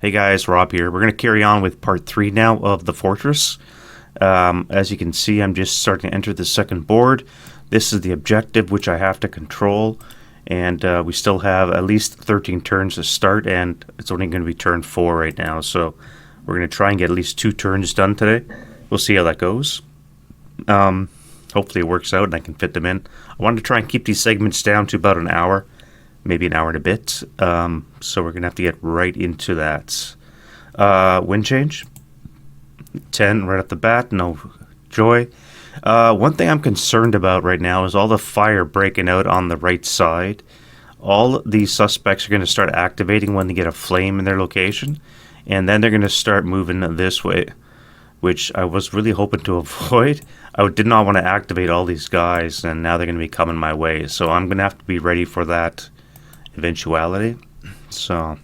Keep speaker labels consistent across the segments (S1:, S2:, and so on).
S1: Hey guys, Rob here. We're going to carry on with part 3 now of the fortress. As you can see, I'm just starting to enter the second board. This is the objective which I have to control, and we still have at least 13 turns to start, and it's only going to be turn 4 right now, so we're going to try and get at least 2 turns done today. We'll see how that goes. Hopefully it works out and I can fit them in. I wanted to try and keep these segments down to about an hour. Maybe an hour and a bit. So we're going to have to get right into that. Wind change. 10 right off the bat. No joy. One thing I'm concerned about right now is all the fire breaking out on the right side. All these suspects are going to start activating when they get a flame in their location. And then they're going to start moving this way, which I was really hoping to avoid. I did not want to activate all these guys, and now they're going to be coming my way. So I'm going to have to be ready for that eventuality. So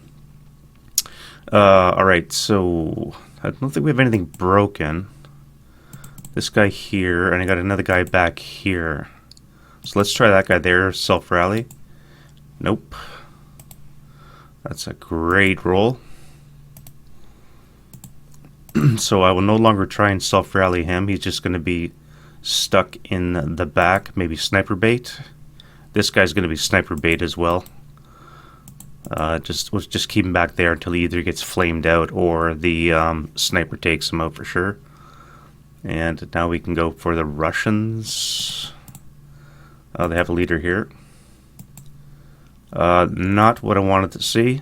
S1: alright, so I don't think we have anything broken. This guy here, and I got another guy back here, so let's try that guy there. Self rally. Nope. That's a great roll. So I will no longer try and self rally him. He's just going to be stuck in the back. Maybe sniper bait. This guy's going to be sniper bait as well. Just keep him back there until he either gets flamed out or the sniper takes him out for sure. And now we can go for the Russians. They have a leader here. Not what I wanted to see.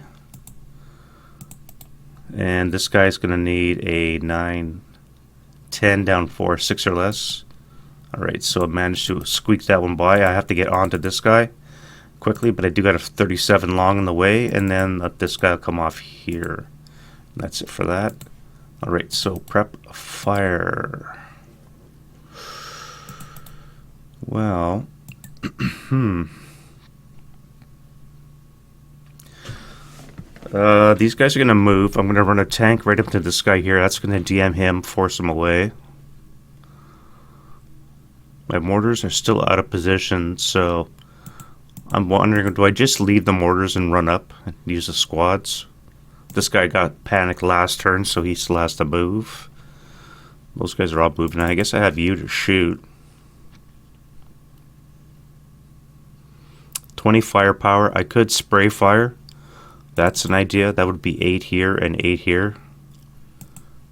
S1: And this guy's going to need a 9, 10 down 4, 6 or less. Alright, so I managed to squeak that one by. I have to get onto this guy quickly, but I do got a 37 long in the way, and then let this guy come off here. That's it for that. Alright, so prep fire. Well, these guys are going to move. I'm going to run a tank right up to this guy here. That's going to DM him, force him away. My mortars are still out of position, so I'm wondering, do I just leave the mortars and run up and use the squads? This guy got panicked last turn, so he still has to move. Those guys are all moving. I guess I have you to shoot. 20 firepower. I could spray fire. That's an idea. That would be 8 here and 8 here.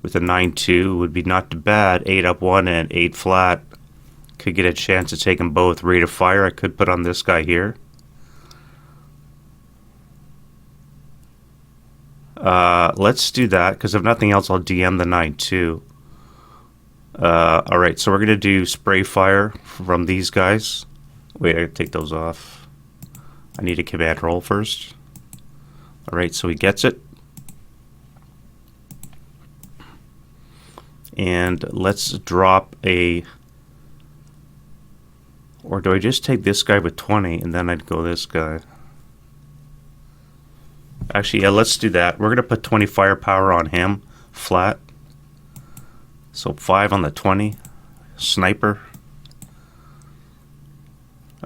S1: With a 9-2 would be not too bad. 8 up 1 and 8 flat. Could get a chance to take them both. Rate of fire I could put on this guy here. Let's do that, because if nothing else I'll DM the 9-2. Alright, so we're going to do spray fire from these guys. Wait, I gotta take those off. I need a command roll first. Alright, so he gets it. And let's drop a... Or do I just take this guy with 20 and then I'd go this guy? Actually, yeah, let's do that. We're going to put 20 firepower on him, flat. So 5 on the 20. Sniper.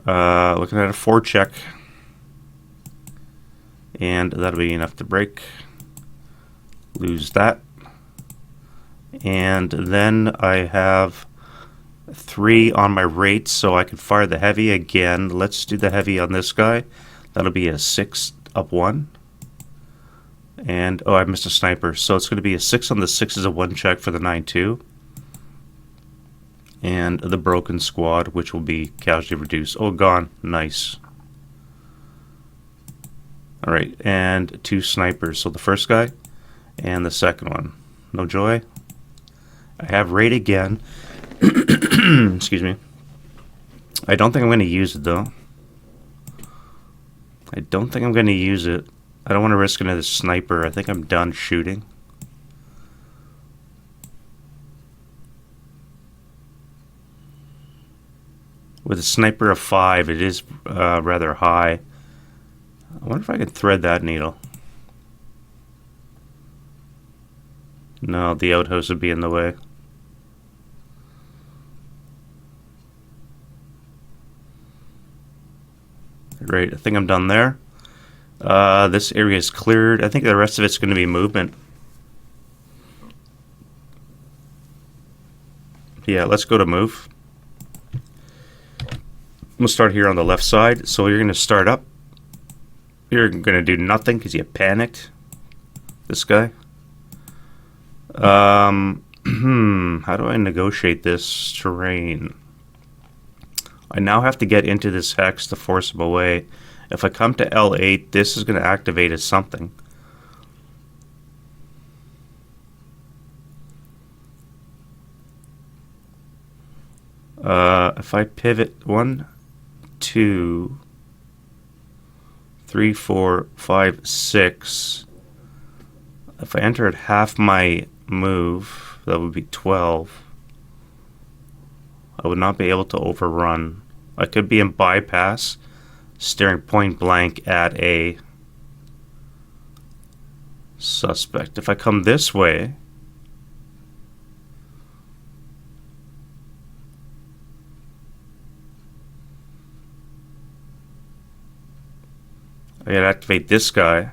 S1: Looking at a 4 check. And that'll be enough to break. Lose that. And then I have 3 on my rate, so I can fire the heavy again. Let's do the heavy on this guy. That'll be a 6 up 1. And, oh, I missed a sniper. So it's going to be a 6 on the 6 is a 1 check for the 9-2. And the broken squad, which will be casualty reduced. Oh, gone. Nice. Alright, and 2 snipers. So the first guy and the second one. No joy. I have rate again. Excuse me. I don't think I'm going to use it, though. I don't think I'm going to use it. I don't want to risk another sniper. I think I'm done shooting. With a sniper of 5, it is rather high. I wonder if I can thread that needle. No, the outhouse would be in the way. Great, I think I'm done there. This area is cleared. I think the rest of it's going to be movement. Yeah, let's go to move. We'll start here on the left side. So you're going to start up. You're going to do nothing because you panicked. This guy. How do I negotiate this terrain? I now have to get into this hex to force him away. If I come to L8, this is going to activate as something. If I pivot 1, 2, 3, 4, 5, 6. If I enter at half my move, that would be 12. I would not be able to overrun. I could be in bypass, staring point blank at a suspect. If I come this way, I gotta activate this guy.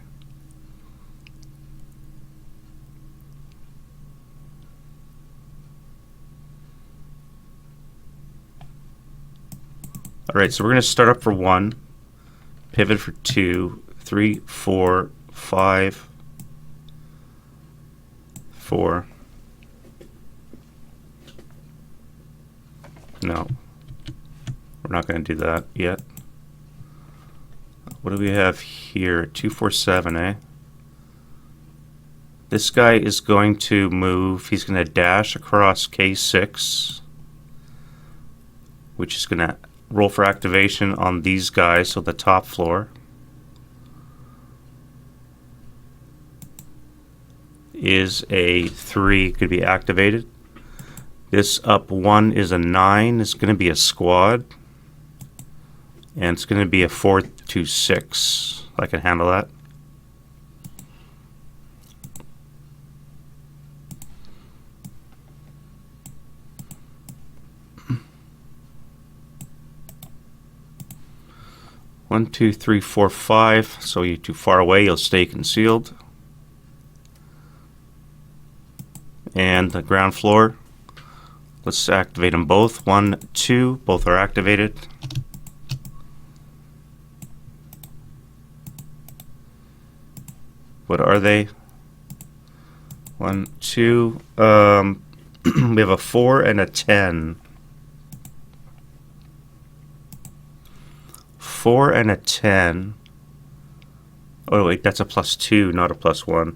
S1: Alright, so we're going to start up for 1, pivot for 2, 3, 4, 5, 4. No, we're not going to do that yet. What do we have here? 2, 4, 7, eh? This guy is going to move. He's going to dash across K6, which is going to roll for activation on these guys, so the top floor is a 3, could be activated. This up 1 is a 9, it's going to be a squad, and it's going to be a 4 to 6. I can handle that. One, 2, 3, 4, 5. So you're too far away, you'll stay concealed. And the ground floor. Let's activate them both. 1, 2. Both are activated. What are they? 1, 2. We have a 4 and a 10. 4 and a 10. Oh wait, that's a +2, not a +1.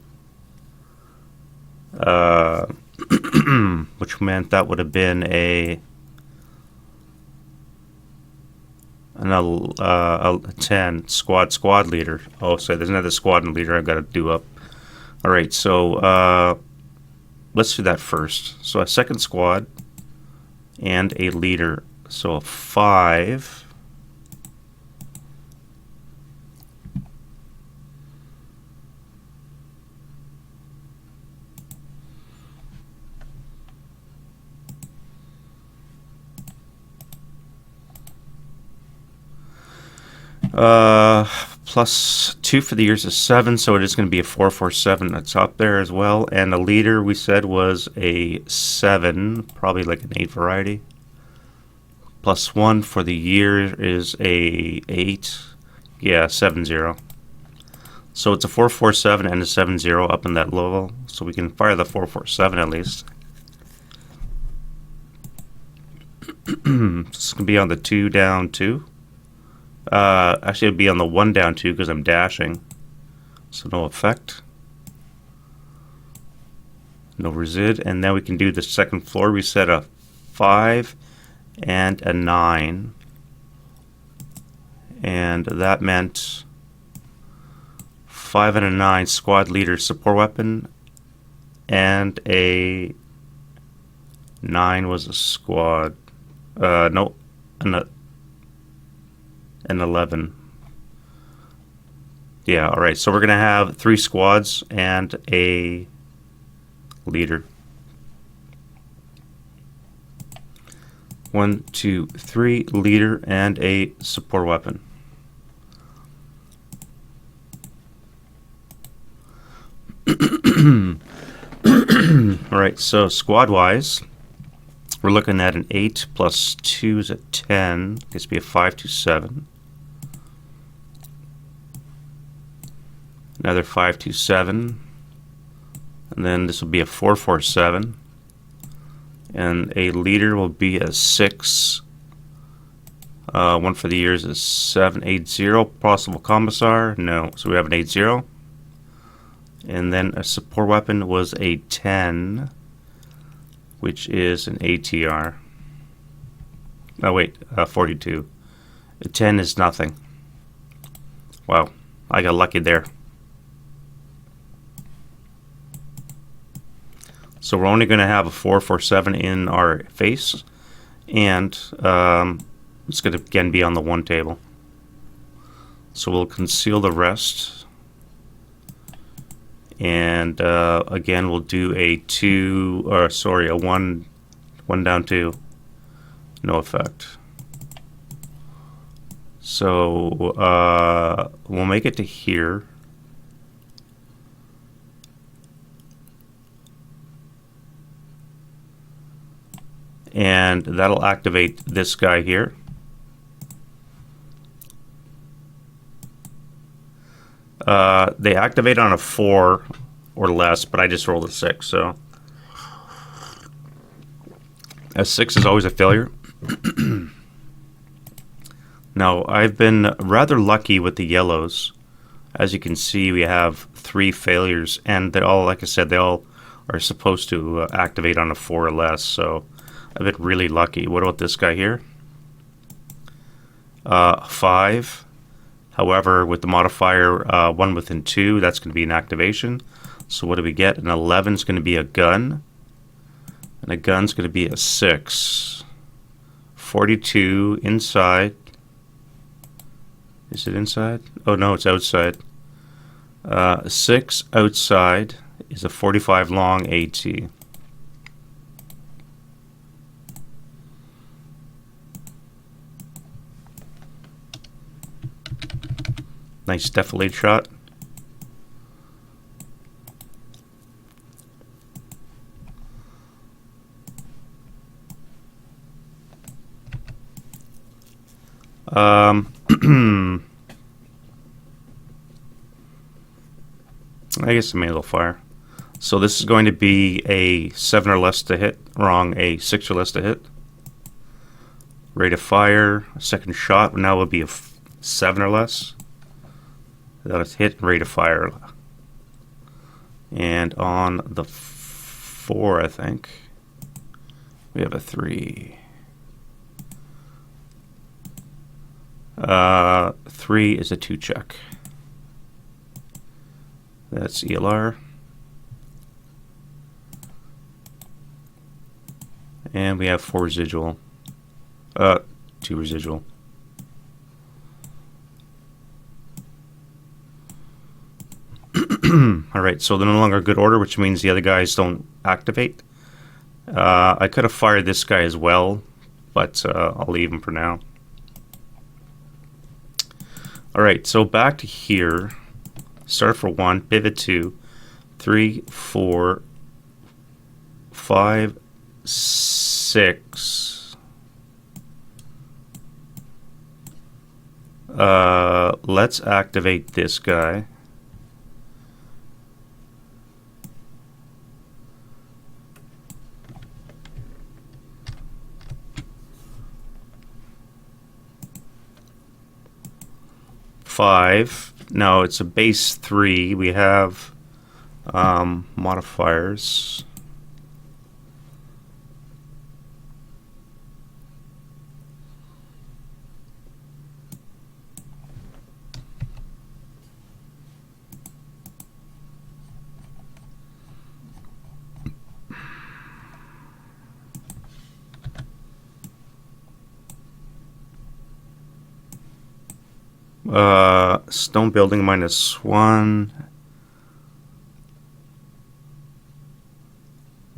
S1: Which meant that would have been a 10 squad leader. Oh, so there's another squad leader I've got to do up. All right, so let's do that first. So a second squad and a leader. So a 5. +2 for the years is 7, so it is going to be a 4, 4, 7 that's up there as well. And the leader we said was a 7, probably like an 8 variety. +1 for the year is a 8. Yeah, 7, 0. So it's a 4, 4, 7 and a 7, 0 up in that level. So we can fire the 4, 4, 7 at least. It's going to be on the 2 down 2. Actually, it'd be on the 1 down 2 because I'm dashing. So no effect. No resid. And then we can do the second floor. We set a 5 and a 9. And that meant 5 and a 9 squad leader support weapon. And a 9 was a squad. No, an 11. Yeah, alright, so we're going to have 3 squads and a leader. 1, 2, 3, leader and a support weapon. Alright, so squad-wise, we're looking at an 8 plus 2 is a 10. This would be a 527. Another 527. And then this will be a 447. And a leader will be a 6. One for the years is 780. Possible commissar? No. So we have an 80. And then a support weapon was a 10, which is an ATR. Oh wait, 42. A 10 is nothing. Wow, I got lucky there. So we're only going to have a 447 in our face, and it's going to again be on the 1 table. So we'll conceal the rest. And again, we'll do a 1 down 2. No effect. So we'll make it to here. And that'll activate this guy here. They activate on a 4 or less, but I just rolled a 6, so a 6 is always a failure. Now, I've been rather lucky with the yellows. As you can see, we have 3 failures, and they all, like I said, they all are supposed to activate on a 4 or less, so I've been really lucky. What about this guy here? 5. However, with the modifier 1 within 2, that's going to be an activation. So what do we get? An 11 is going to be a gun. And a gun's going to be a 6. 42 inside. Is it inside? Oh no, it's outside. 6 outside is a 45 long AT. Nice defilade shot. I guess I may as well fire. So this is going to be a 7 or less to hit. Wrong, a 6 or less to hit. Rate of fire, second shot now will be a 7 or less. That'll hit rate of fire. And on the 4, I think, we have a 3. 3 is a 2 check. That's ELR. And we have 4 residual. 2 residual. Alright, so they're no longer good order, which means the other guys don't activate. I could have fired this guy as well, but I'll leave him for now. Alright, so back to here. Start for 1, pivot 2, 3, 4, 5, 6. Let's activate this guy. Five. No, it's a base 3. We have modifiers. Stone building -1,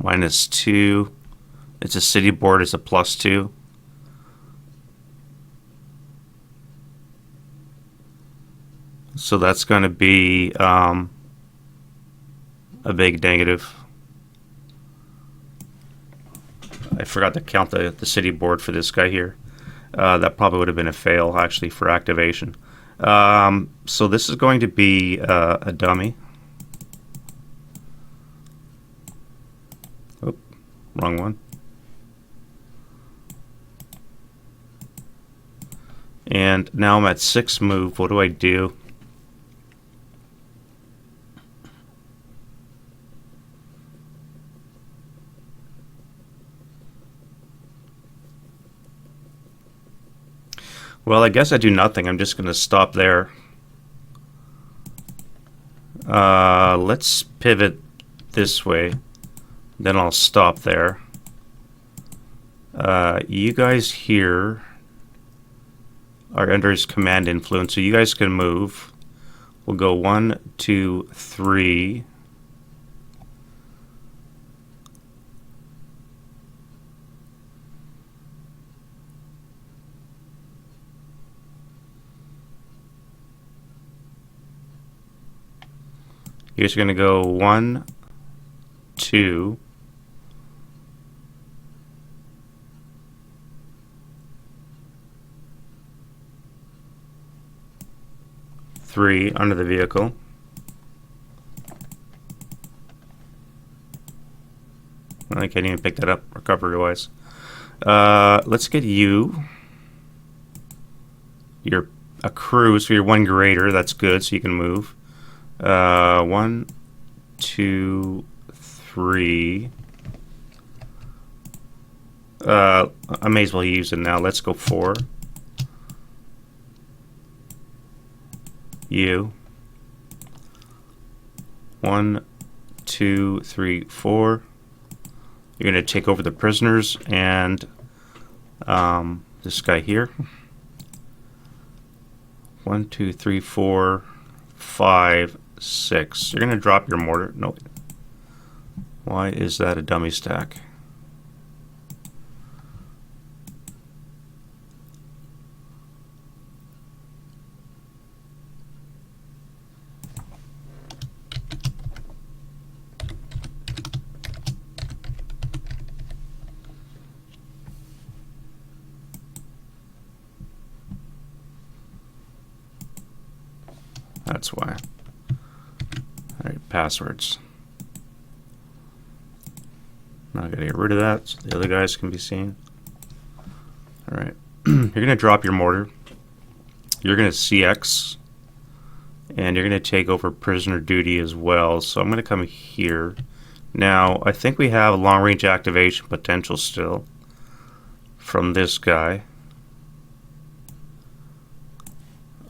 S1: -2. It's a city board. It's a +2. So that's going to be a big negative. I forgot to count the city board for this guy here. That probably would have been a fail, actually, for activation. So this is going to be a dummy. Oh, wrong one. And now I'm at 6 move. What do I do? Well, I guess I do nothing. I'm just going to stop there. Let's pivot this way. Then I'll stop there. You guys here are under his command influence, so you guys can move. We'll go 1, 2, 3. You guys are going to go 1, 2. 3 under the vehicle. I can't even pick that up recovery-wise. Let's get you. You're a crew, so you're 1 greater. That's good, so you can move. 1, 2, 3. I may as well use it now. Let's go 4. You. 1, 2, 3, 4. You're going to take over the prisoners and this guy here. 1, 2, 3, 4, 5, 6. You're going to drop your mortar. No. Why is that a dummy stack? That's why. Alright, passwords. Now I gotta get rid of that so the other guys can be seen. Alright. You're gonna drop your mortar. You're gonna CX. And you're gonna take over prisoner duty as well. So I'm gonna come here. Now, I think we have a long range activation potential still from this guy.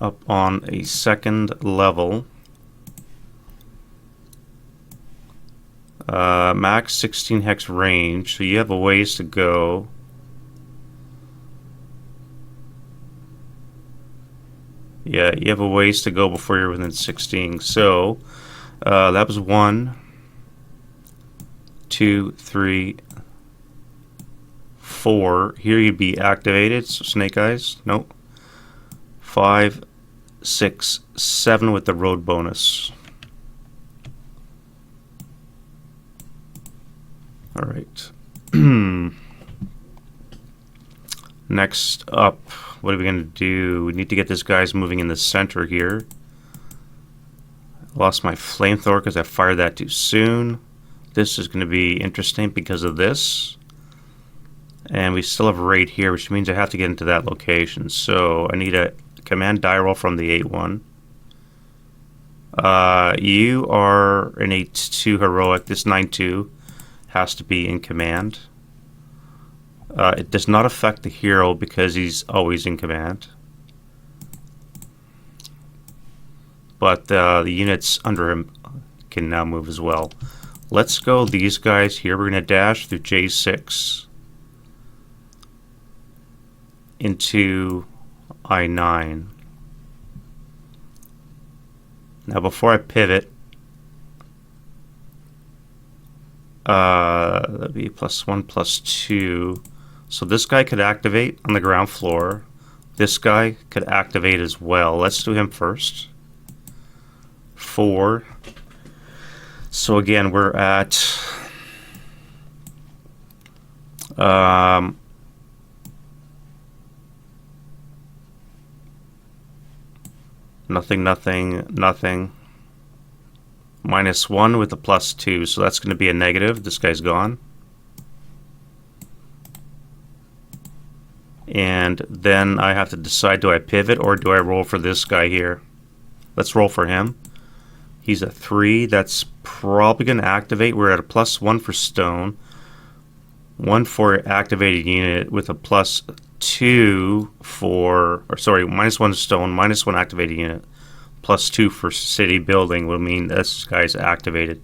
S1: Up on a 2nd level. Max 16 hex range, so you have a ways to go. Yeah, you have a ways to go before you're within 16. So that was 1, 2, 3, 4. Here you'd be activated, so Snake Eyes. Nope. 5, 6, 7 with the road bonus. Alright. Next up, what are we going to do? We need to get these guys moving in the center here. Lost my flamethrower because I fired that too soon. This is going to be interesting because of this. And we still have a raid here, which means I have to get into that location. So I need a command die roll from the 8-1. You are an 8-2 heroic. This 9-2 has to be in command. It does not affect the hero because he's always in command. But the units under him can now move as well. Let's go these guys here. We're going to dash through J6 into I9. Now before I pivot, that'd be +1, +2. So this guy could activate on the ground floor. This guy could activate as well. Let's do him first. 4. So again, we're at nothing, nothing, nothing. -1 with a +2, so that's going to be a negative. This guy's gone. And then I have to decide, do I pivot or do I roll for this guy here? Let's roll for him. He's a 3. That's probably going to activate. We're at a +1 for stone. 1 for activated unit with a +2 for, or sorry, -1 stone, -1 activated unit. +2 for city building will mean this guy's activated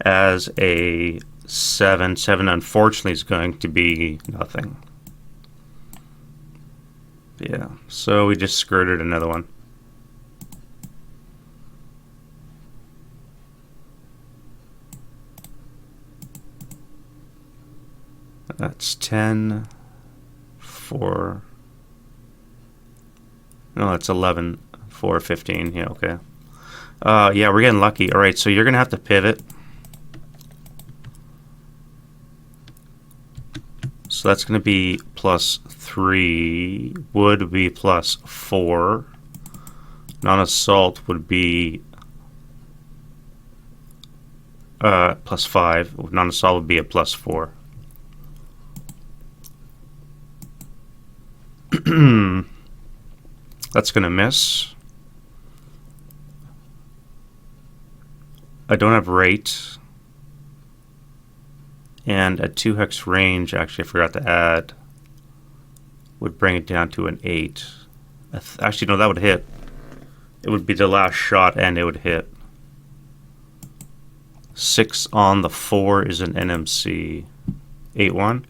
S1: as a 7. 7 unfortunately is going to be nothing. Yeah, so we just skirted another one. That's 10 for, no, that's 11 for 15. Yeah, okay. Yeah, we're getting lucky. All right, so you're gonna have to pivot. So that's gonna be +3. Wood would be +4. Non-assault would be +5. Non-assault would be a +4. That's gonna miss. I don't have rate. And a 2 hex range, actually I forgot to add, would bring it down to an 8. Actually, no, that would hit. It would be the last shot and it would hit. 6 on the 4 is an NMC. 8-1.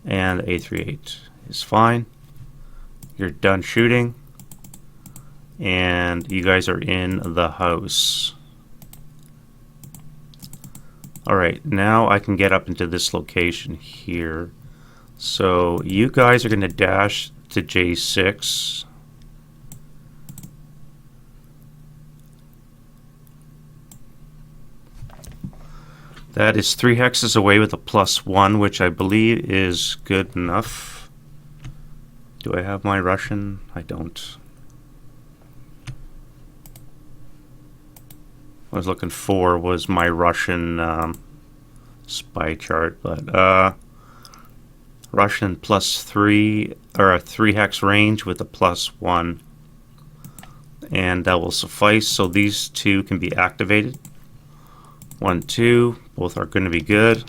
S1: And 838 is fine. You're done shooting. And you guys are in the house. Alright, now I can get up into this location here. So you guys are going to dash to J6. That is 3 hexes away with a +1, which I believe is good enough. Do I have my Russian? I don't. What I was looking for was my Russian spy chart, but Russian +3, or a 3 hex range with a +1, and that will suffice. So these two can be activated. 1, 2, both are going to be good.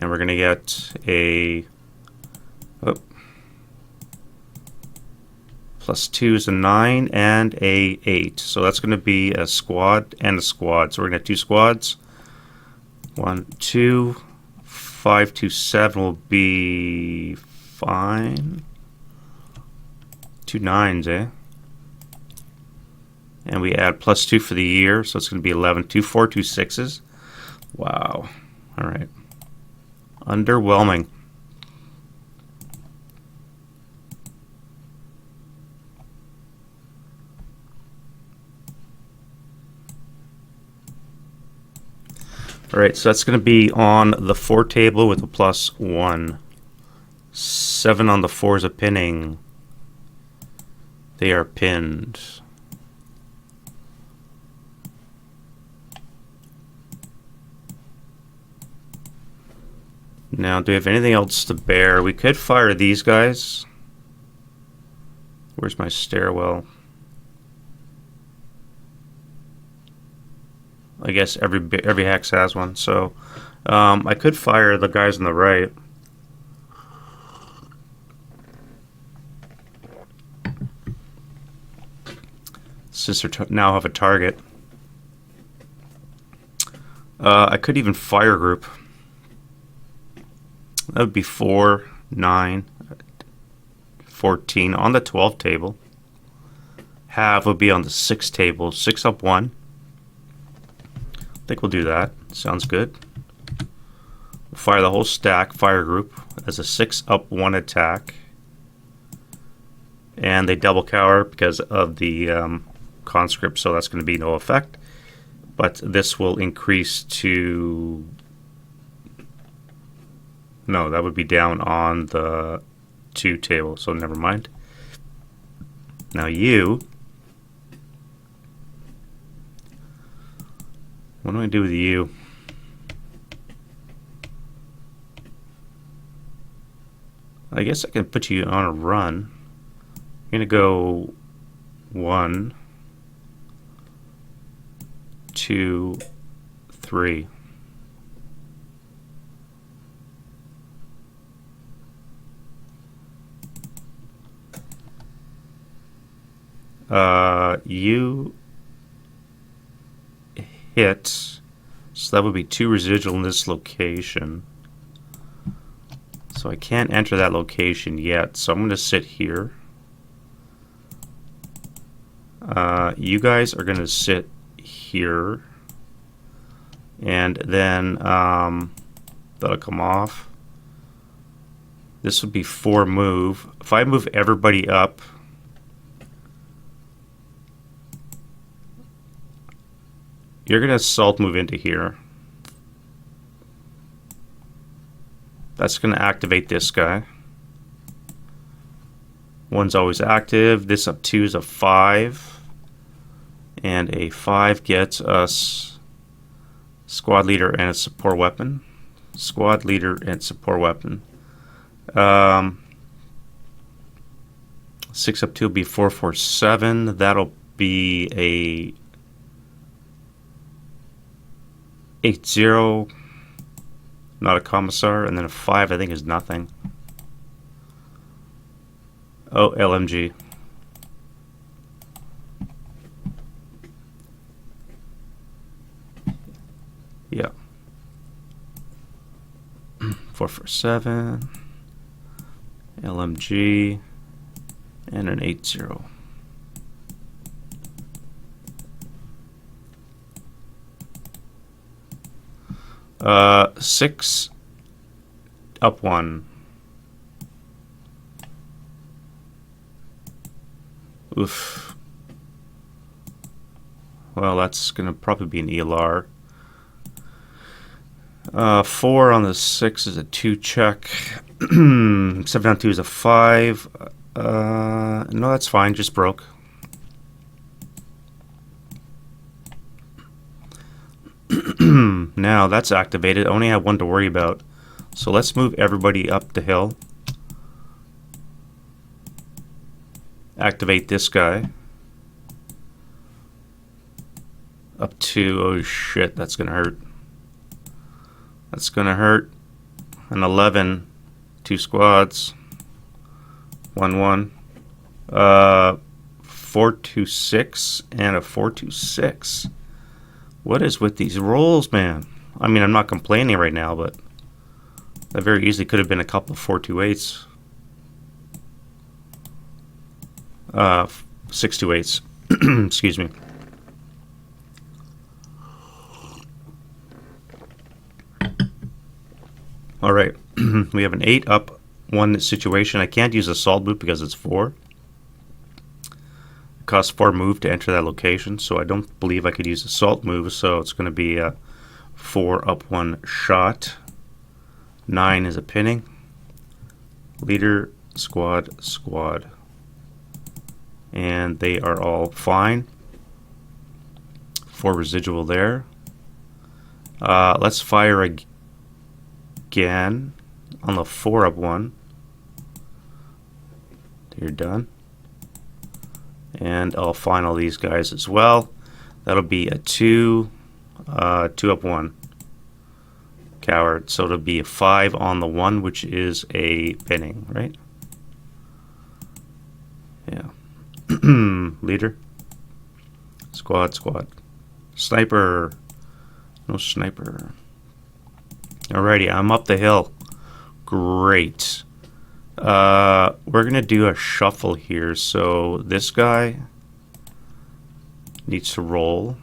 S1: And we're going to get a +2 is a 9 and a 8. So that's going to be a squad and a squad. So we're going to have 2 squads. 1, 2, 5 to 7 will be fine. 2 9s, eh? And we add +2 for the year, so it's going to be 11. 2 4, 2 6s. Wow. All right. Underwhelming. Alright, so that's going to be on the 4 table with a +1. 7 on the 4 is a pinning. They are pinned. Now, do we have anything else to bear? We could fire these guys. Where's my stairwell? I guess every hex has one, so I could fire the guys on the right. Since they now have a target. I could even fire group. That would be 4, 9, 14 on the 12 table. Half would be on the 6 table. 6 up 1. think we'll do that. Sounds good. We'll fire the whole stack, fire group, as a 6-up-1 attack. And they double cower because of the conscript, so that's going to be no effect. But this will increase to... No, that would be down on the 2 table, so never mind. Now you... What do I do with you? I guess I can put you on a run. I'm going to go 1, 2, 3. You hit, so that would be 2 residual in this location. So I can't enter that location yet, so I'm going to sit here. You guys are going to sit here, and then that'll come off. This would be 4 move. If I move everybody up, you're going to assault move into here. That's going to activate this guy. 1's always active. This up 2 is a 5. And a 5 gets us squad leader and a support weapon. Squad leader and support weapon. 6 up 2 will be 4, 4, 7. That'll be a 8, 0. Not a commissar. And then a 5 I think is nothing. Oh, LMG. Yeah. 4 for 7. LMG. And an 8, 0. Uh, 6 up 1. Oof. Well, that's gonna probably be an ELR. 4 on the 6 is a 2 check. 7 on 2 is a 5. No, that's fine. Just broke. Now that's activated. I only have 1 to worry about. So let's move everybody up the hill. Activate this guy. Up to, oh shit, that's gonna hurt. That's gonna hurt. An 11, 2 squads. 1, 1. 4, 2, 6, and a 4, 2, 6. What is with these rolls, man? I mean, I'm not complaining right now, but that very easily could have been a couple of 4, 2, 8s. 6, 2, 8s. Excuse me. All right, we have an 8 up 1 situation. I can't use assault move because it's 4. It costs 4 move to enter that location, so I don't believe I could use assault move. So it's going to be a 4 up 1 shot. 9 is a pinning. Leader, squad, squad, and they are all fine. 4 residual there. Let's fire again on the 4 up 1. You're done. And I'll final these guys as well. That'll be a 2 up 1 coward. So it'll be a 5 on the 1, which is a pinning, right? Yeah. Leader. Squad, squad. Sniper. No sniper. Alrighty, I'm up the hill. Great. We're gonna do a shuffle here. So this guy needs to roll.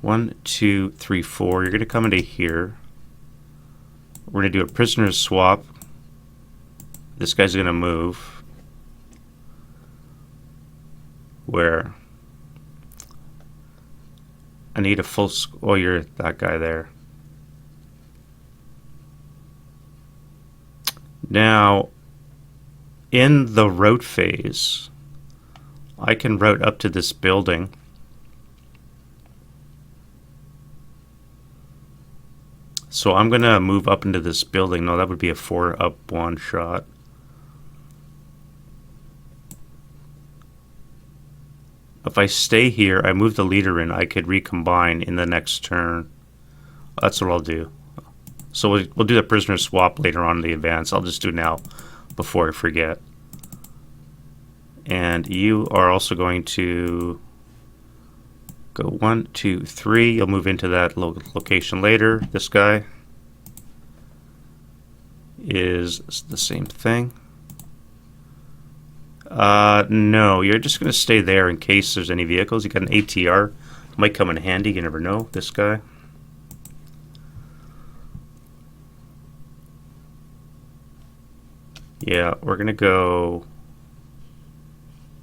S1: 1, 2, 3, 4. You're going to come into here. We're going to do a prisoner swap. This guy's going to move. Where? I need a full... Oh, you're that guy there. Now, in the route phase, I can route up to this building. So I'm going to move up into this building. No, that would be a 4 up 1 shot. If I stay here, I move the leader in, I could recombine in the next turn. That's what I'll do. So we'll do the prisoner swap later on in the advance. I'll just do it now before I forget. And you are also going to go 1, 2, 3. You'll move into that location later. This guy is the same thing. No, you're just going to stay there in case there's any vehicles. You got an ATR. Might come in handy. You never know. This guy. Yeah, we're going to go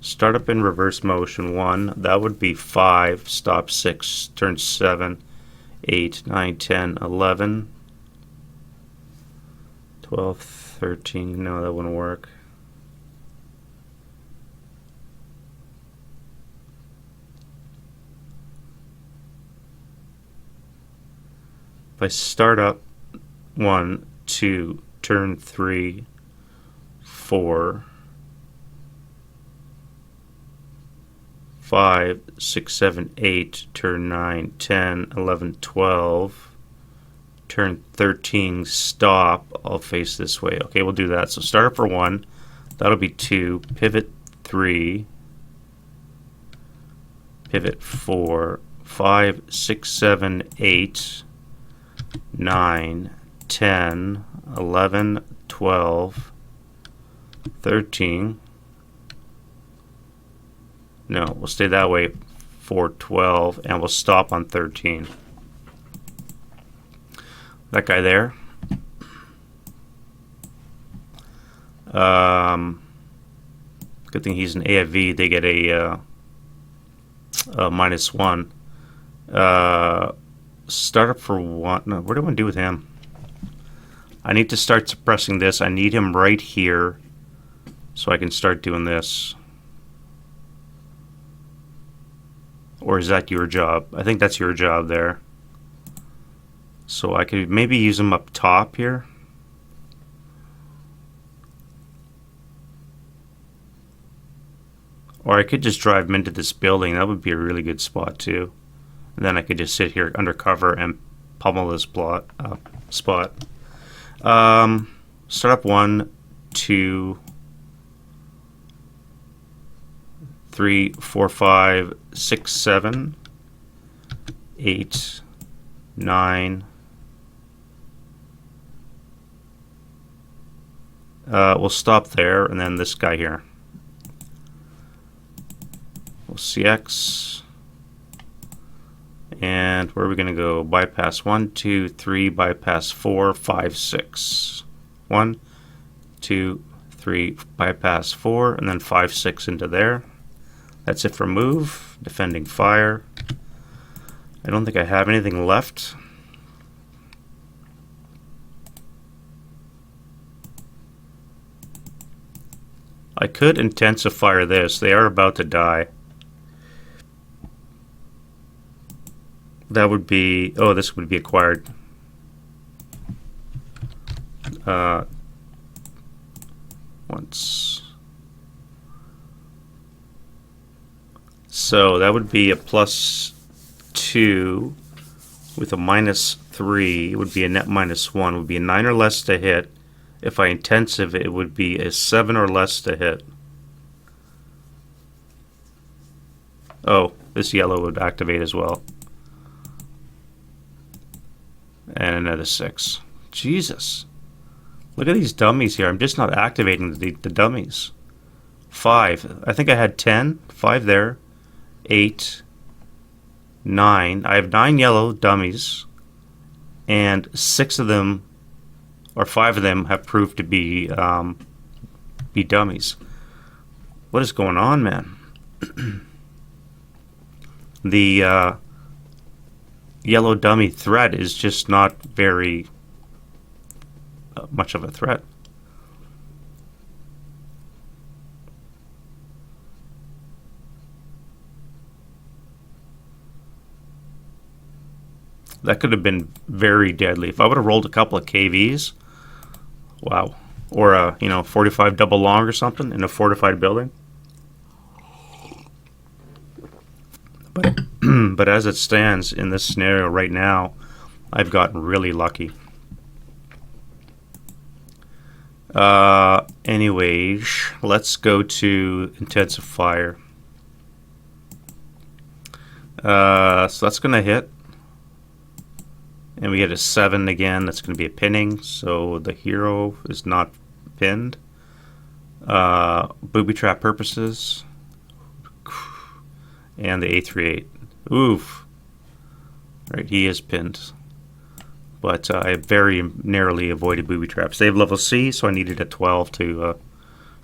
S1: start up in reverse motion 1. That would be 5. Stop 6. Turn 7. 8, 9, 10, 11. 12, 13. No, that wouldn't work. If I start up 1, 2, turn 3, 4, 5, 6, 7, 8, turn 9, 10, 11, 12, turn 13, stop, I'll face this way. Okay, we'll do that. So start up for 1, that'll be 2, pivot 3, pivot 4, 5, 6, 7, 8, 9, 10, 11, 12, 13. No, we'll stay that way for 12, and we'll stop on 13. That guy there. Good thing he's an AFV. They get a -1. Start up for 1. No, what do I want to do with him? I need to start suppressing this. I need him right here so I can start doing this. Or is that your job? I think that's your job there. So I could maybe use him up top here. Or I could just drive him into this building. That would be a really good spot too. And then I could just sit here under cover and pummel this spot. Start up 1, 2, 3, 4, 5, 6, 7, 8, 9. We'll stop there, and then this guy here. We'll CX. And where are we going to go? Bypass 1, 2, 3, bypass 4, 5, 6. 1, 2, 3, bypass 4, and then 5, 6 into there. That's it for move. Defending fire. I don't think I have anything left. I could intensify this. They are about to die. That would be... Oh, this would be acquired. Once. So that would be a +2 with a -3. It would be a net -1. It would be a 9 or less to hit. If I intensive, it would be a 7 or less to hit. Oh, this yellow would activate as well. And another 6. Jesus. Look at these dummies here. I'm just not activating the dummies. 5. I think I had 10. 5 there. 8. 9. I have 9 yellow dummies, and 6 of them, or 5 of them, have proved to be dummies. What is going on, man? The yellow dummy threat is just not very much of a threat. That could have been very deadly. If I would have rolled a couple of KVs, wow. Or a 45 double long or something in a fortified building. But but as it stands in this scenario right now, I've gotten really lucky. Anyways, let's go to intensive fire. So that's gonna hit. And we get a 7 again. That's going to be a pinning. So the hero is not pinned. Booby trap purposes. And the A38. Oof. Right, he is pinned. But I very narrowly avoided booby traps. They have level C, so I needed a 12 to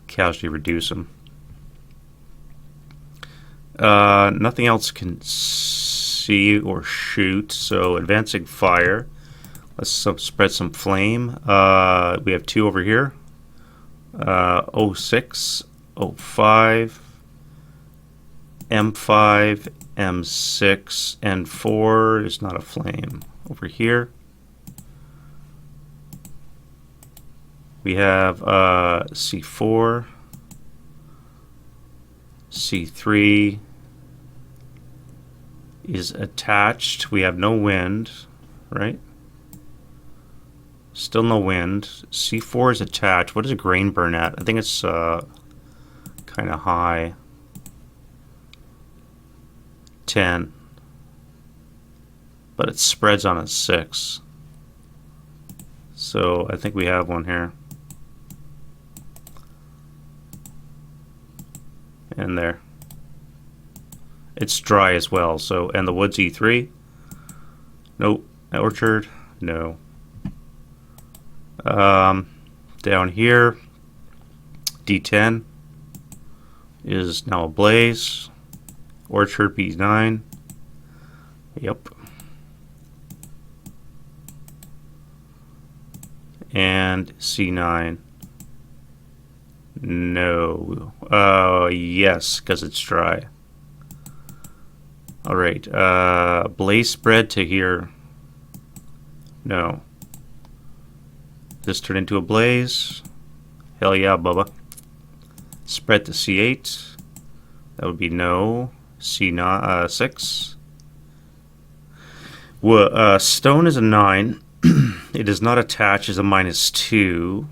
S1: casually reduce them. Nothing else can see or shoot, so advancing fire. Let's spread some flame. We have 2 over here. 06, 05, M5, M6, and 4 is not a flame. Over here we have C4, C3 is attached. We have no wind, right? Still no wind. C4 is attached. What is a grain burn at? I think it's kind of high. 10. But it spreads on a 6. So I think we have one here. And there. It's dry as well. So, and the woods E3. Nope. Orchard. No. Down here, D10 is now ablaze. Orchard B9. Yep. And C9. No. Yes, because it's dry. Alright, blaze spread to here. No. This turned into a blaze. Hell yeah, Bubba. Spread to C8. That would be no. C6. Well, stone is a 9. It does not attach, is a -2.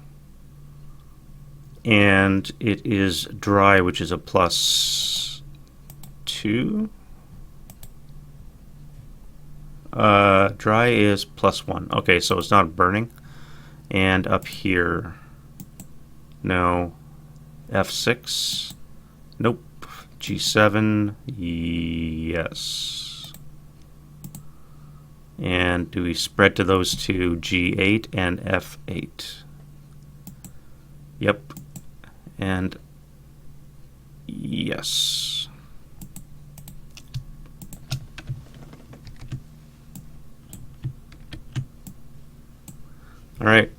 S1: And it is dry, which is a +2. Dry is +1. Okay, so it's not burning. And up here, no. F6. Nope. G7. Yes. And do we spread to those two? G8 and F8. Yep. And yes. All right.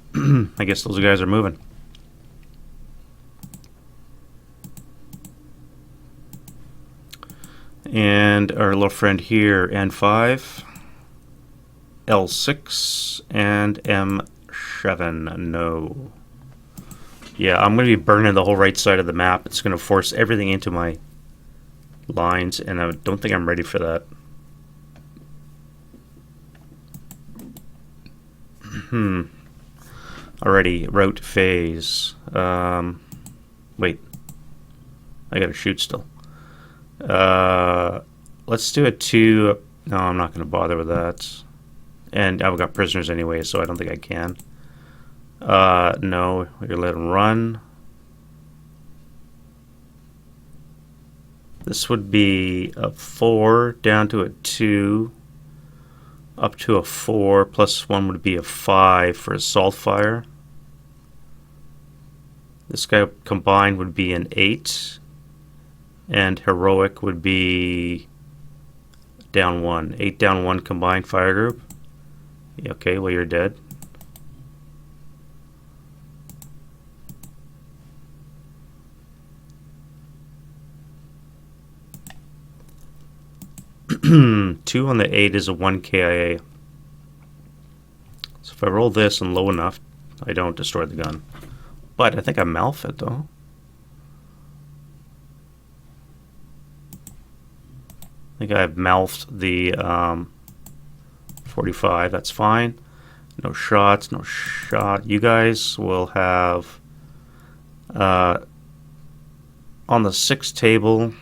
S1: I guess those guys are moving. And our little friend here, N5, L6, and M7. No. Yeah, I'm going to be burning the whole right side of the map. It's going to force everything into my lines, and I don't think I'm ready for that. Already, route phase. Wait. I gotta shoot still. Let's do it to... No, I'm not going to bother with that. And I've got prisoners anyway, so I don't think I can. No, we're going to let them run. This would be a 4 down to a 2, up to a 4, plus 1 would be a 5 for assault fire. This guy combined would be an 8, and heroic would be down 1. 8 down 1 combined fire group. Okay, well, you're dead. Two on the 8 is a 1 KIA. So if I roll this and low enough, I don't destroy the gun. But I think I malf it though. I think I've malfed the 45. That's fine. No shots, no shot. You guys will have on the 6 table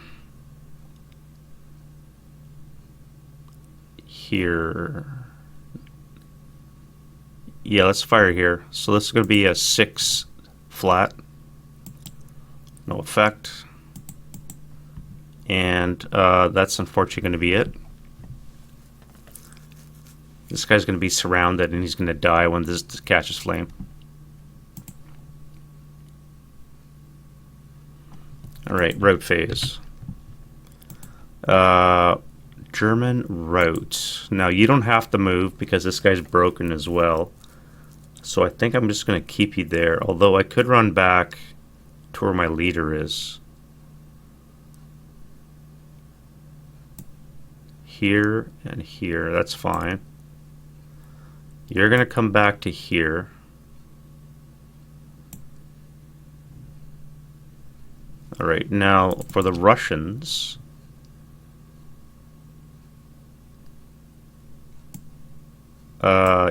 S1: here. Yeah, let's fire here. So this is going to be a 6 flat. No effect. And that's unfortunately going to be it. This guy's going to be surrounded and he's going to die when this catches flame. Alright, route phase. German route. Now you don't have to move because this guy's broken as well. So I think I'm just going to keep you there. Although I could run back to where my leader is. Here and here. That's fine. You're going to come back to here. Alright, now for the Russians.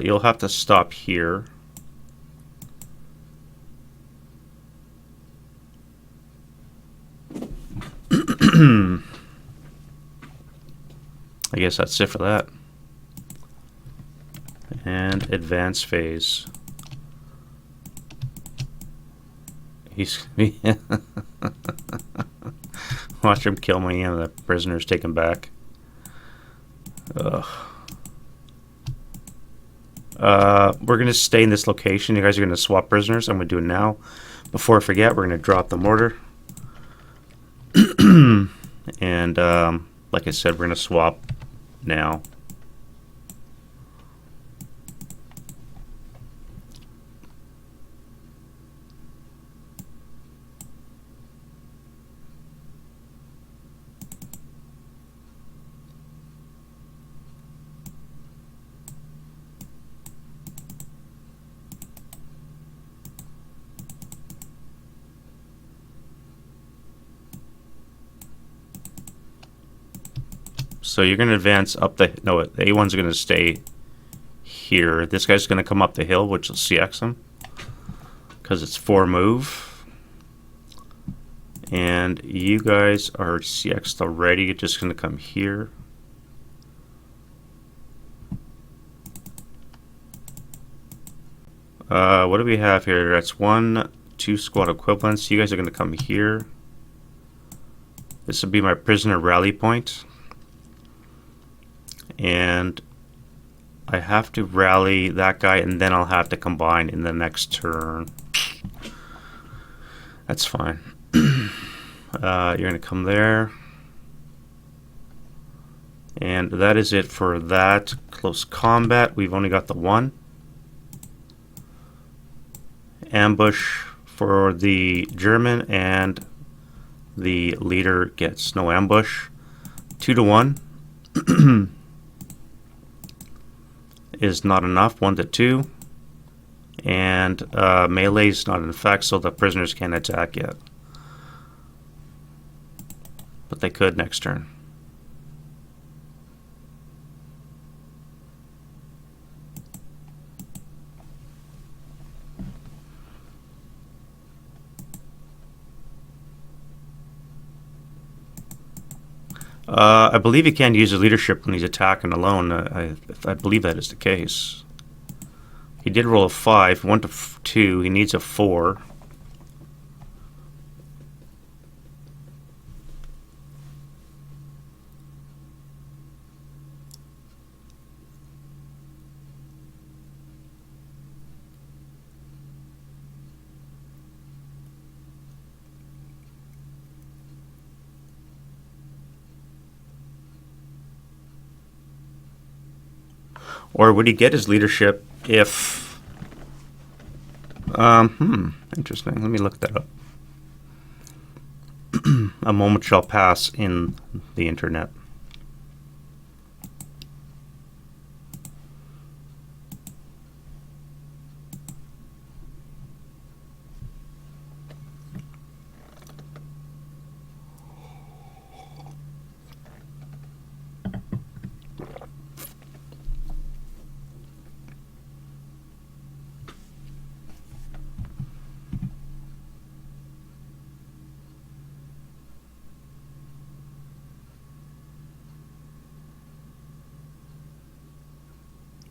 S1: You'll have to stop here. I guess that's it for that. And advance phase. He's watch him kill me and the prisoners take him back. Ugh. We're going to stay in this location. You guys are going to swap prisoners. I'm going to do it now. Before I forget, we're going to drop the mortar. And like I said, we're going to swap now. So you're going to advance up the... No, the A1's going to stay here. This guy's going to come up the hill, which will CX him. Because it's 4 move. And you guys are CX'd already. You're just going to come here. What do we have here? That's 1, 2 squad equivalents. You guys are going to come here. This will be my prisoner rally point. And I have to rally that guy and then I'll have to combine in the next turn. That's fine. You're going to come there. And that is it for that. Close combat. We've only got the 1. Ambush for the German and the leader gets no ambush. 2 to 1. Is not enough. 1 to 2, and melee is not in effect, so the prisoners can't attack yet, but they could next turn. I believe he can't use his leadership when he's attacking alone. I believe that is the case. He did roll a 5, 1 to 2. He needs a 4. Or would he get his leadership if... interesting. Let me look that up. A moment shall pass in the internet.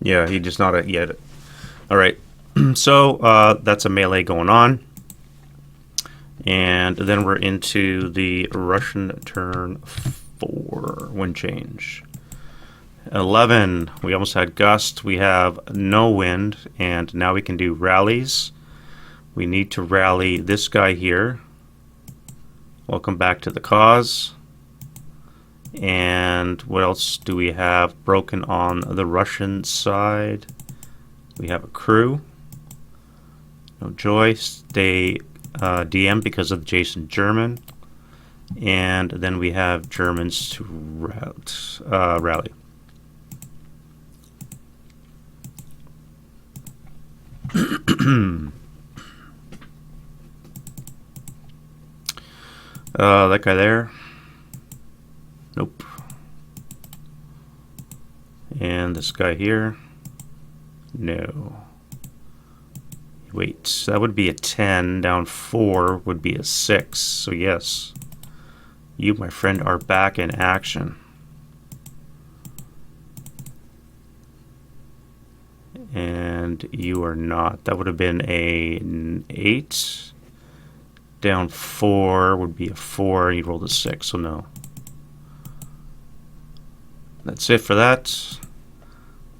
S1: Yeah, he just not yet. All right, so that's a melee going on, and then we're into the Russian turn 4 wind change. 11, we almost had gust. We have no wind, and now we can do rallies. We need to rally this guy here. Welcome back to the cause. And what else do we have broken on the Russian side? We have a crew. No joy. Stay DM because of Jason German. And then we have Germans to rally. That guy there. Nope. And this guy here. No. Wait, that would be a 10. Down 4 would be a 6. So yes. You, my friend, are back in action. And you are not. That would have been an 8. Down 4 would be a 4. You rolled a 6, so no. That's it for that.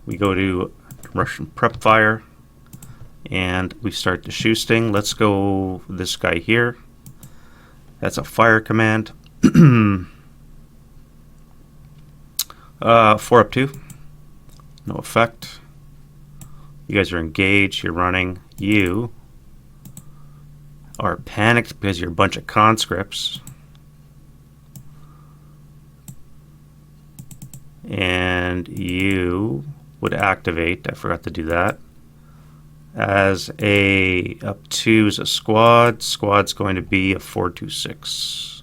S1: We go to Russian prep fire and we start the shoosting. Let's go this guy here. That's a fire command. 4 up 2. No effect. You guys are engaged. You're running. You are panicked because you're a bunch of conscripts. And you would activate, I forgot to do that, as a up 2 is a squad. Squad's going to be a 426.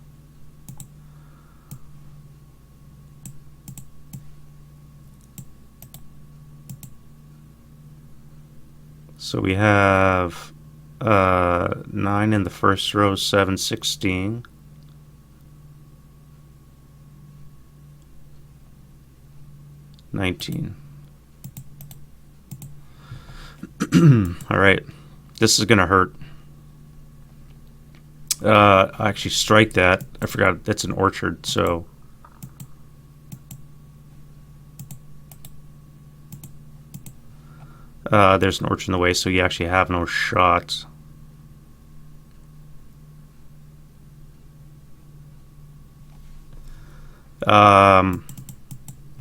S1: So we have 9 in the first row, 7, 16. 19. All right, this is gonna hurt. I actually strike that. I forgot that's an orchard, so there's an orchard in the way, so you actually have no shot.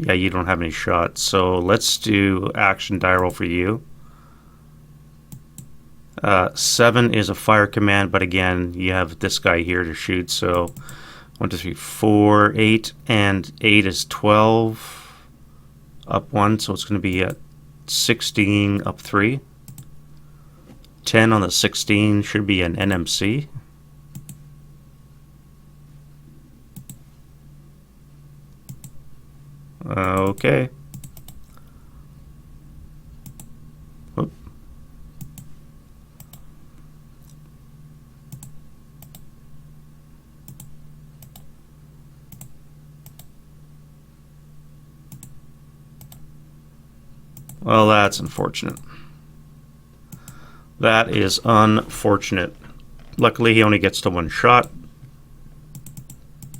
S1: Yeah, you don't have any shots. So let's do action die roll for you. 7 is a fire command, but again, you have this guy here to shoot. So 1, 2, 3, 4, 8, and 8 is 12. Up 1, so it's going to be at 16 up 3. 10 on the 16 should be an NMC. Okay. Whoop. Well, that's unfortunate. That is unfortunate. Luckily, he only gets to 1 shot.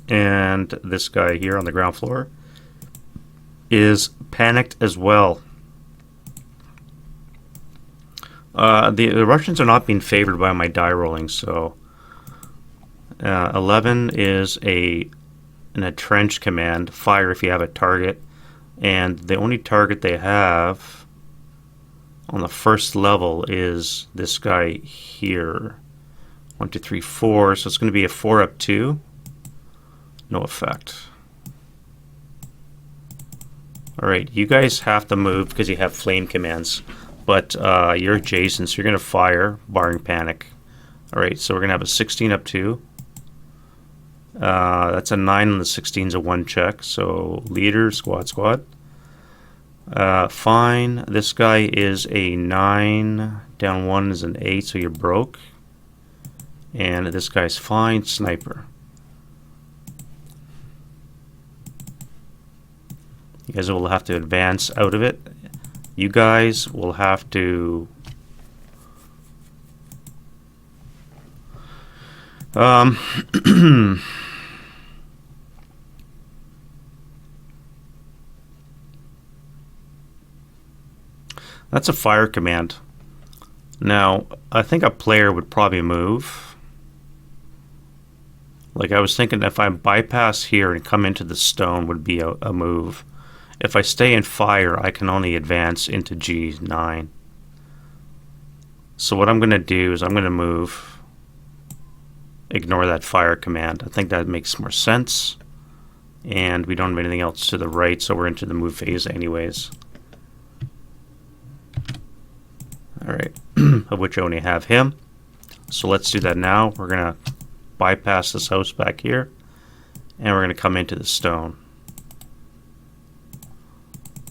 S1: And this guy here on the ground floor is panicked as well. The Russians are not being favored by my die rolling, so 11 is an entrenched command, fire if you have a target, And the only target they have on the first level is this guy here. 1, 2, 3, 4. So it's going to be a 4 up 2. No effect. Alright, you guys have to move because you have flame commands. But you're adjacent, so you're going to fire, barring panic. Alright, so we're going to have a 16 up 2. That's a 9 on the 16 is a 1 check. So leader, squad. Fine. This guy is a 9. Down 1 is an 8, so you're broke. And this guy's fine. Sniper. You guys will have to advance out of it. You guys will have to that's a fire command. Now, I think a player would probably move. Like, I was thinking if I bypass here and come into the stone would be a move. If I stay in fire, I can only advance into G9. So what I'm going to do is I'm going to move. Ignore that fire command. I think that makes more sense. And we don't have anything else to the right, so we're into the move phase anyways. Alright, of which I only have him. So let's do that now. We're going to bypass this house back here. And we're going to come into the stone.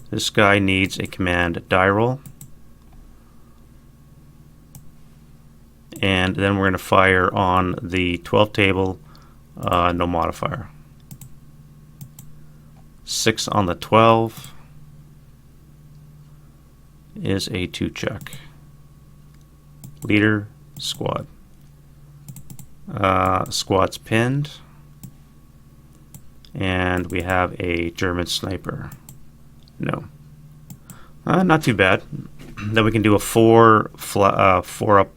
S1: This guy needs a command die roll. And then we're going to fire on the 12 table, no modifier. 6 on the 12 is a 2 check. Leader, squad. Squad's pinned. And we have a German sniper. No. Not too bad. Then we can do a 4 up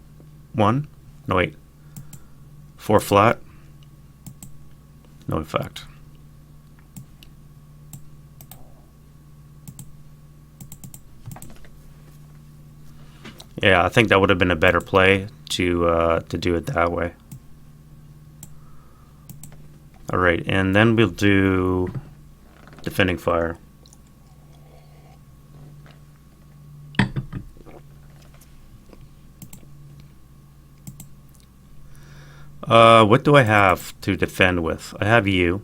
S1: 1. No, wait. 4 flat. No effect. Yeah, I think that would have been a better play to do it that way. Alright, and then we'll do defending fire. What do I have to defend with? I have you.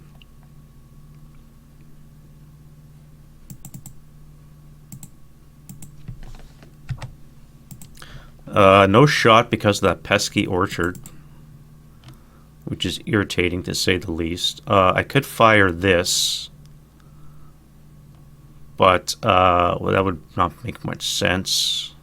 S1: No shot because of that pesky orchard, which is irritating to say the least. I could fire this, but well, that would not make much sense.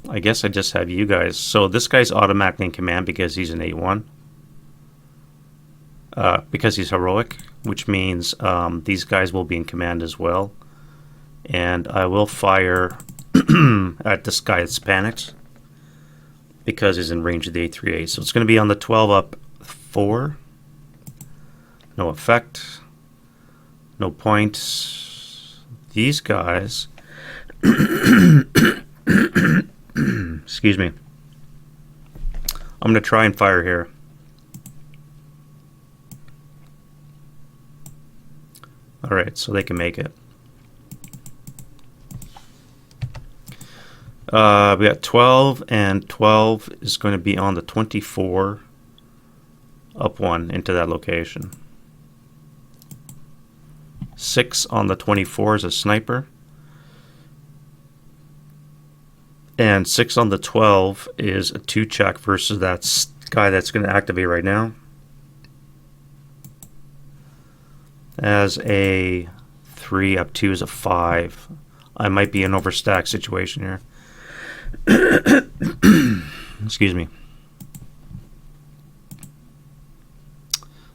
S1: I guess I just have you guys. So this guy's automatically in command because he's an 8-1. Because he's heroic, which means these guys will be in command as well. And I will fire at this guy that's panicked because he's in range of the 838. So it's going to be on the 12 up 4. No effect. No points. These guys... Excuse me. I'm going to try and fire here. Alright, so they can make it. We got 12, and 12 is going to be on the 24 up 1 into that location. 6 on the 24 is a sniper. And 6 on the 12 is a 2 check versus that guy that's going to activate right now. As a 3 up 2 is a 5. I might be an overstack situation here. Excuse me.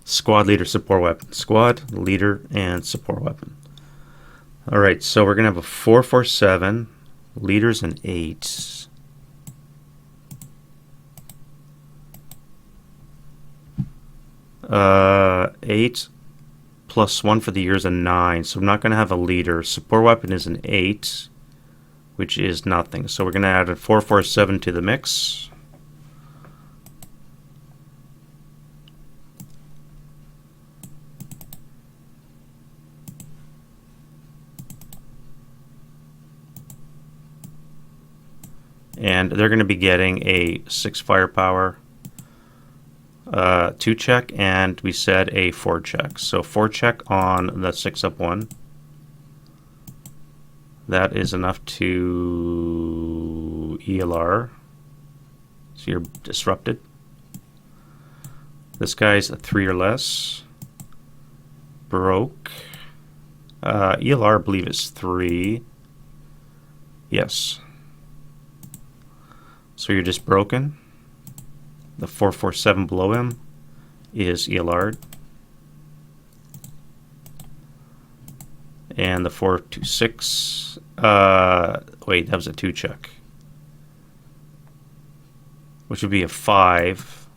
S1: Squad leader, support weapon. Squad leader and support weapon. Alright, so we're going to have a 4-4-7. Leaders an 8. 8 plus 1 for the year is a 9, so I'm not going to have a leader. Support weapon is an 8, which is nothing. So we're going to add a 447 to the mix. And they're going to be getting a 6 firepower, 2 check, and we said a 4 check. So 4 check on the 6-up one. That is enough to ELR. So you're disrupted. This guy's a 3 or less. Broke. ELR, I believe, is 3. Yes. So you're just broken. The 447 below him is ELR'd. And the 426, wait, that was a 2 check. Which would be a 5.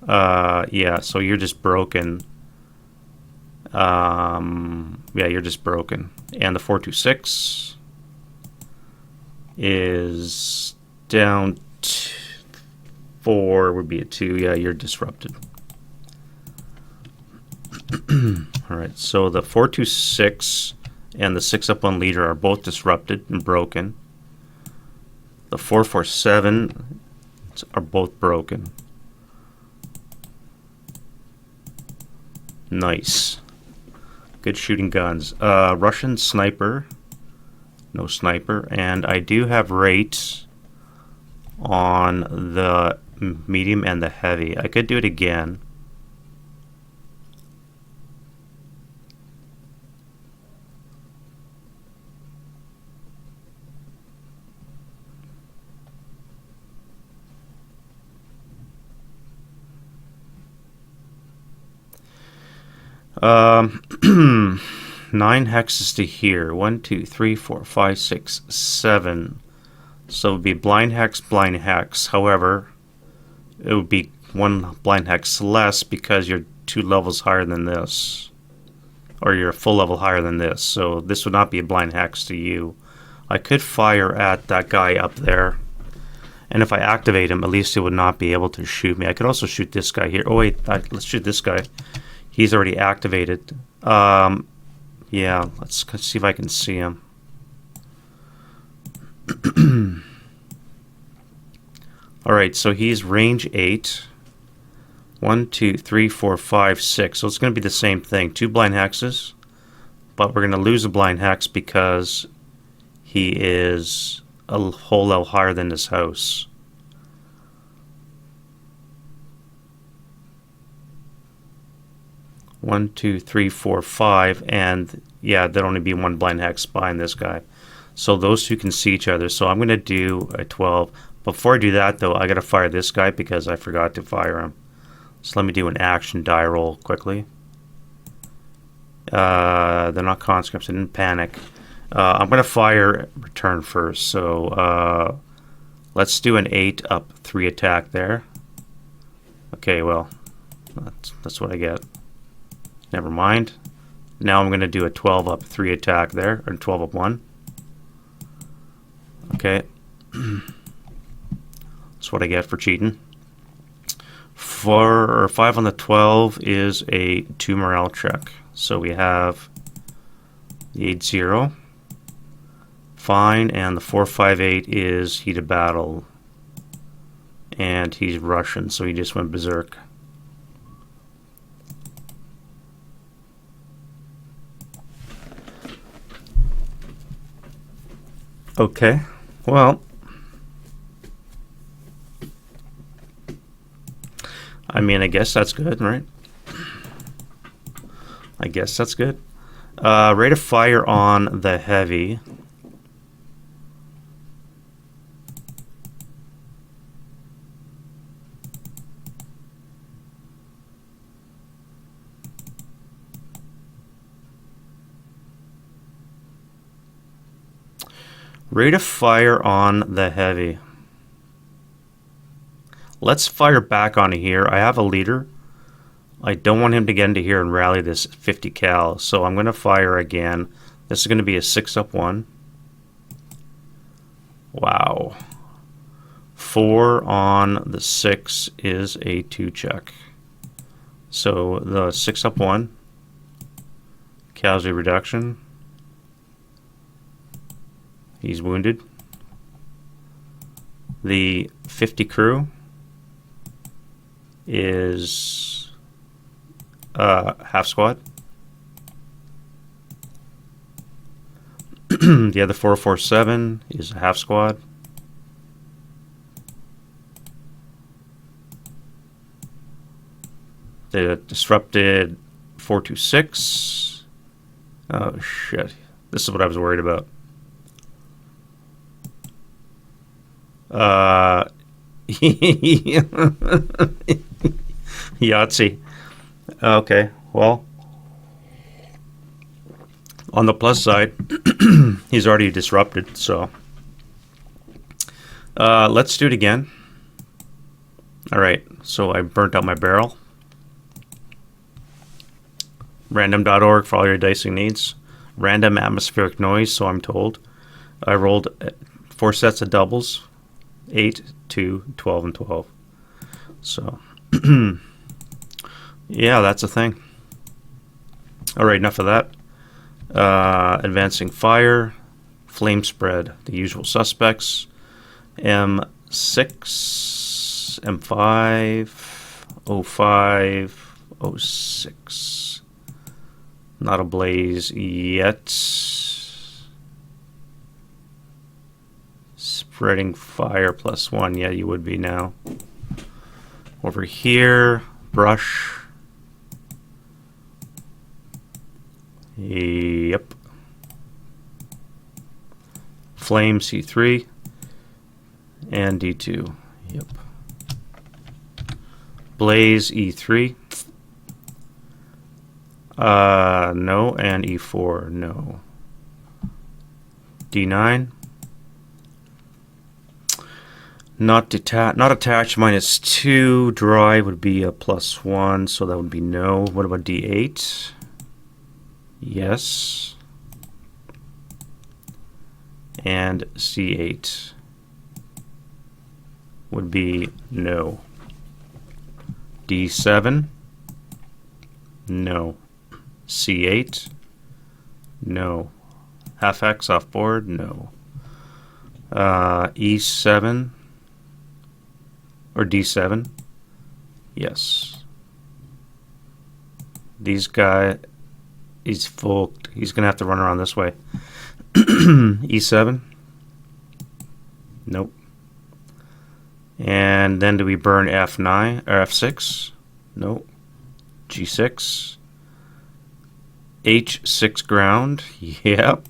S1: Yeah, so you're just broken. Yeah, you're just broken. And the 426 is down 4, would be a 2. Yeah, you're disrupted. Alright, so the 426 and the 6-up one leader are both disrupted and broken. The 447 are both broken. Nice. Good shooting guns. Russian sniper. No sniper. And I do have rates on the medium and the heavy. I could do it again. Um, 9 hexes to here. 1, 2, 3, 4, 5, 6, 7. So it would be blind hex, blind hex. However, it would be 1 blind hex less because you're 2 levels higher than this. Or you're a full level higher than this. So this would not be a blind hex to you. I could fire at that guy up there. And if I activate him, at least it would not be able to shoot me. I could also shoot this guy here. Oh wait, let's shoot this guy. He's already activated. Yeah, let's see if I can see him. Alright, so he's range 8. 1, 2, 3, 4, 5, 6. So it's going to be the same thing. 2 blind hexes. But we're going to lose a blind hex because he is a whole level higher than this house. One, 2, 3, 4, 5, and yeah, there'd only be 1 blind hex behind this guy. So those two can see each other. So I'm going to do a 12. Before I do that, though, I got to fire this guy because I forgot to fire him. So let me do an action die roll quickly. They're not conscripts. I didn't panic. I'm going to fire return first. So let's do an 8 up 3 attack there. Okay, well, that's what I get. Never mind. Now I'm going to do a 12 up 3 attack there, or 12 up 1. Okay. That's what I get for cheating. 4 or 5 on the 12 is a 2 morale check. So we have the 8-0. Fine, and the 458 is heat of battle. And he's Russian, so he just went berserk. Okay, well, I mean, I guess that's good, right? I guess that's good. Rate of fire on the heavy. Rate of fire on the heavy. Let's fire back onto here. I have a leader. I don't want him to get into here and rally this 50 cal, so I'm going to fire again. This is going to be a 6-up-1. Wow. 4 on the 6 is a 2 check. So the 6-up-1, casualty reduction. He's wounded. The 50 crew is half squad. The other 447 is a half squad. The disrupted 426. Oh shit. This is what I was worried about. Yahtzee. Okay, well, on the plus side, he's already disrupted, so let's do it again. Alright, so I burnt out my barrel. Random.org for all your dicing needs. Random atmospheric noise, so I'm told. I rolled 4 sets of doubles. 8, 2, 12, and 12. So, yeah, that's a thing. Alright, enough of that. Advancing fire. Flame spread. The usual suspects. M6, M5, 05, 06. Not ablaze yet. Spreading fire +1. Yeah, you would be now. Over here, brush. Yep. Flame C3 and D2. Yep. Blaze E3. No, and E4. No. D9. Not attached, -2. Dry would be a +1, so that would be no. What about D8? Yes. And C8 would be no. D7? No. C8? No. Half X off board? No. E7? Or D7? Yes. These guys, he's full. He's going to have to run around this way. E7? Nope. And then do we burn F9 or F6? Nope. G6. H6 ground. Yep.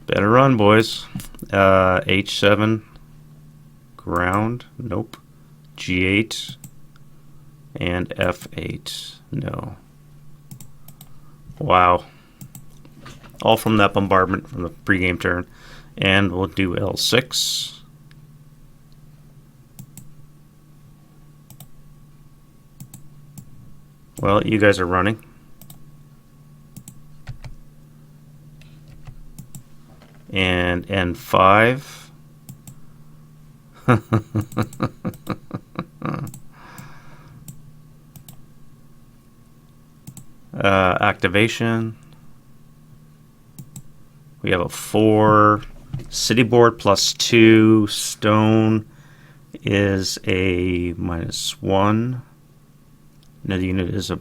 S1: Better run, boys. H7 ground. Nope. G8 and F8. No. Wow. All from that bombardment from the pregame turn. And we'll do L6. Well, you guys are running. And N5. Activation. We have a 4. City board +2. Stone is a -1. Another unit is a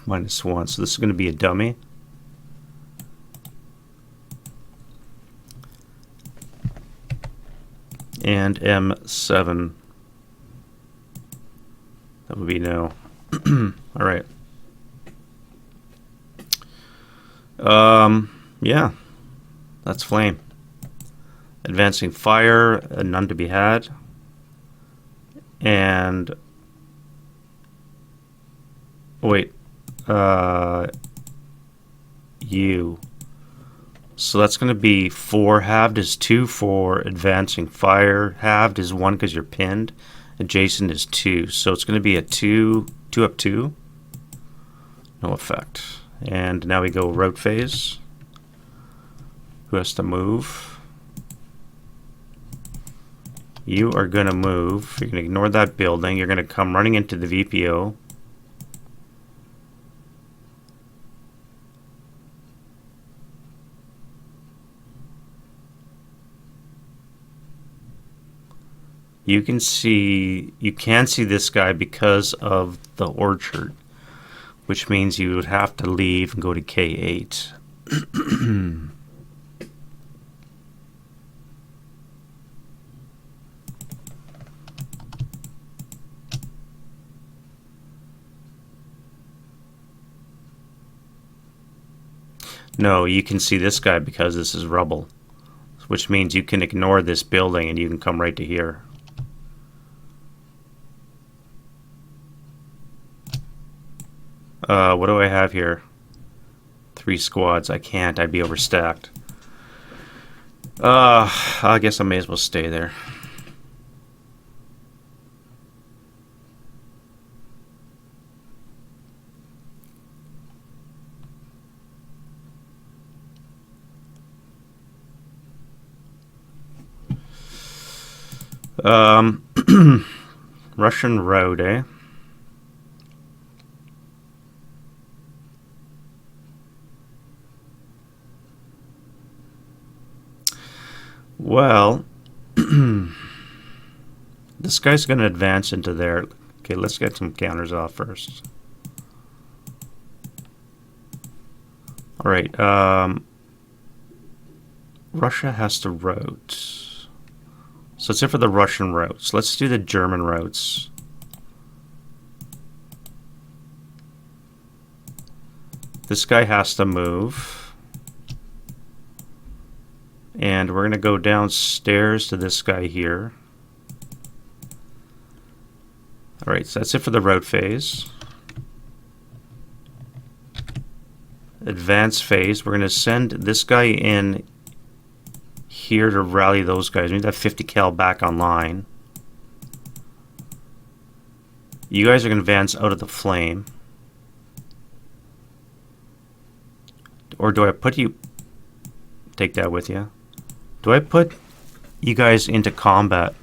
S1: -1. So this is going to be a dummy. And M7. That would be no. All right. Yeah. That's flame. Advancing fire, none to be had. And wait. You. So that's going to be 4. Halved is 2 for advancing fire. Halved is 1 because you're pinned. Adjacent is 2. So it's going to be a 2 up 2. No effect. And now we go route phase. Who has to move? You are going to move. You're going to ignore that building. You're going to come running into the VPO. You can see this guy because of the orchard, which means you would have to leave and go to K8. No, you can see this guy because this is rubble, which means you can ignore this building and you can come right to here. What do I have here? 3 squads. I can't. I'd be overstacked. I guess I may as well stay there. Russian road, eh? Well, this guy's going to advance into there. Okay, let's get some counters off first. All right. Russia has to route. So it's it for the Russian routes. Let's do the German routes. This guy has to move. And we're going to go downstairs to this guy here. Alright, so that's it for the route phase. Advance phase. We're going to send this guy in here to rally those guys. We need that 50 cal back online. You guys are going to advance out of the flame. Or do I put you... Take that with you. Do I put you guys into combat?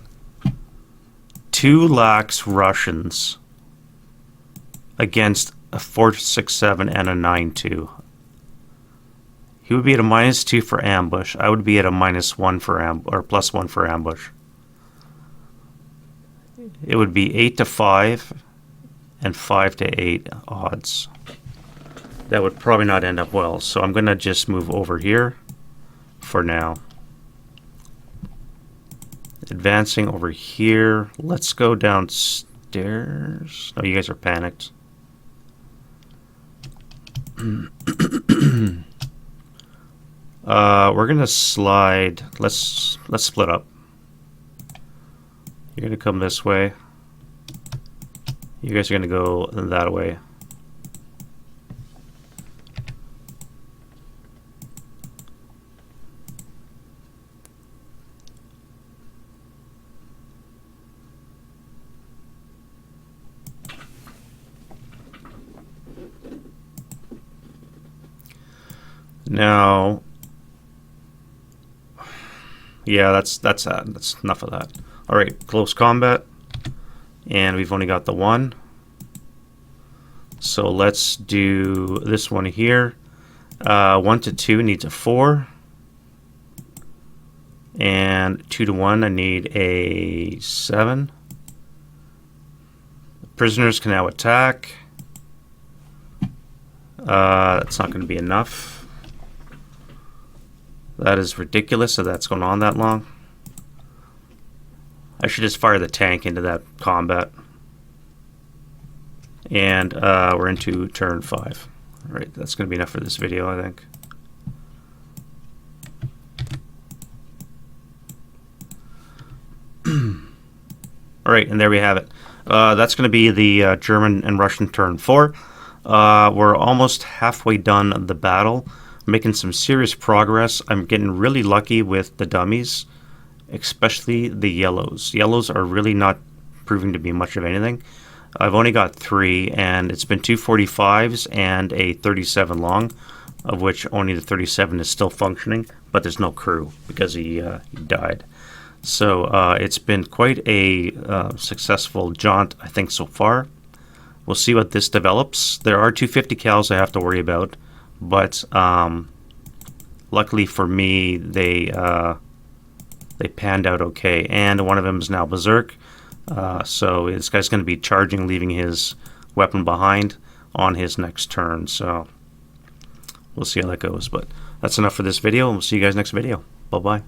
S1: 2 lax Russians against a 467 and a 92. He would be at a -2 for ambush. I would be at a -1 for or +1 for ambush. It would be 8 to 5 and 5 to 8 odds. That would probably not end up well. So I'm going to just move over here for now. Advancing over here. Let's go downstairs. Oh, you guys are panicked. We're gonna slide. Let's split up. You're gonna come this way. You guys are gonna go that way. Now, yeah, that's enough of that. All right, close combat, and we've only got the 1. So let's do this one here. 1 to 2 needs a 4, and 2 to 1 I need a 7. Prisoners can now attack. That's not going to be enough. That is ridiculous that that's going on that long. I should just fire the tank into that combat. And we're into turn 5. Alright, that's going to be enough for this video, I think. Alright, and there we have it. That's going to be the German and Russian turn 4. We're almost halfway done the battle. making some serious progress. I'm getting really lucky with the dummies, especially the yellows. Yellows are really not proving to be much of anything. I've only got 3, and it's been 2 45s and a 37 long, of which only the 37 is still functioning, but there's no crew because he died. So it's been quite a successful jaunt, I think, so far. We'll see what this develops. There are 250 cals I have to worry about, but luckily for me, they panned out okay. And one of them is now Berserk, so this guy's going to be charging, leaving his weapon behind on his next turn. So we'll see how that goes. But that's enough for this video, and we'll see you guys next video. Bye-bye.